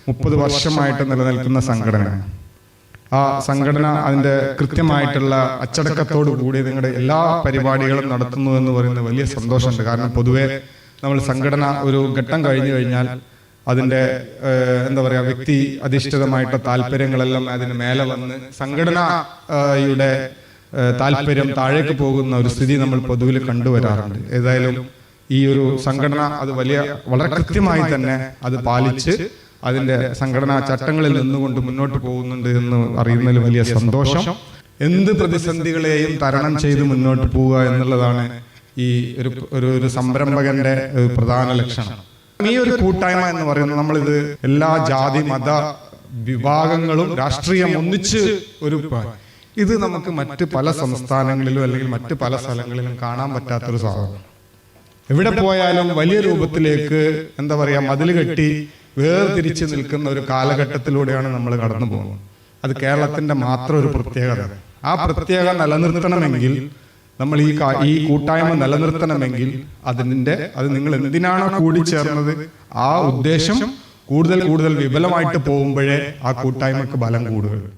30 വർഷമായിട്ട് നിലനിൽക്കുന്ന സംഘടന. ആ സംഘടന അതിൻ്റെ കൃത്യമായിട്ടുള്ള അച്ചടക്കത്തോടു കൂടി നിങ്ങളുടെ എല്ലാ പരിപാടികളും നടത്തുന്നു എന്ന് പറയുന്നത് വലിയ സന്തോഷമുണ്ട്. കാരണം പൊതുവെ നമ്മൾ സംഘടന ഒരു ഘട്ടം കഴിഞ്ഞു കഴിഞ്ഞാൽ അതിൻ്റെ എന്താ പറയുക, വ്യക്തി അധിഷ്ഠിതമായിട്ട് താല്പര്യങ്ങളെല്ലാം അതിന് മേലെ വന്ന് സംഘടനയുടെ താല്പര്യം താഴേക്ക് പോകുന്ന ഒരു സ്ഥിതി നമ്മൾ പൊതുവിൽ കണ്ടുവരാറുണ്ട്. ഏതായാലും ഈ ഒരു സംഘടന അത് വളരെ കൃത്യമായി തന്നെ അത് പാലിച്ച് അതിൻ്റെ സംഘടനാ ചട്ടങ്ങളിൽ നിന്നുകൊണ്ട് മുന്നോട്ട് പോകുന്നുണ്ട് എന്ന് അറിയുന്നതിൽ വലിയ സന്തോഷം. എന്ത് പ്രതിസന്ധികളെയും തരണം ചെയ്ത് മുന്നോട്ട് പോവുക എന്നുള്ളതാണ് ഈ ഒരു സംരംഭകന്റെ പ്രധാന ലക്ഷണം. ഈ ഒരു കൂട്ടായ്മ എന്ന് പറയുന്നത് നമ്മളിത് എല്ലാ ജാതി മത വിഭാഗങ്ങളും രാഷ്ട്രീയം ഒന്നിച്ച് ഇത് നമുക്ക് മറ്റ് പല സംസ്ഥാനങ്ങളിലും അല്ലെങ്കിൽ മറ്റ് പല സ്ഥലങ്ങളിലും കാണാൻ പറ്റാത്തൊരു സാധനം. എവിടെ പോയാലും വലിയ രൂപത്തിലേക്ക് എന്താ പറയുക, മതിൽ കെട്ടി വേർതിരിച്ച് നിൽക്കുന്ന ഒരു കാലഘട്ടത്തിലൂടെയാണ് നമ്മൾ കടന്നു പോകുന്നത്. അത് കേരളത്തിന്റെ മാത്രം ഒരു പ്രത്യേകത. ആ പ്രത്യേകത നിലനിർത്തണമെങ്കിൽ, നമ്മൾ ഈ കൂട്ടായ്മ നിലനിർത്തണമെങ്കിൽ അത് നിങ്ങൾ എന്തിനാണോ കൂടിച്ചേർന്നത് ആ ഉദ്ദേശം കൂടുതൽ വിപുലമായിട്ട് പോകുമ്പോഴേ ആ കൂട്ടായ്മക്ക് ബലം കൂടുകയുള്ളൂ.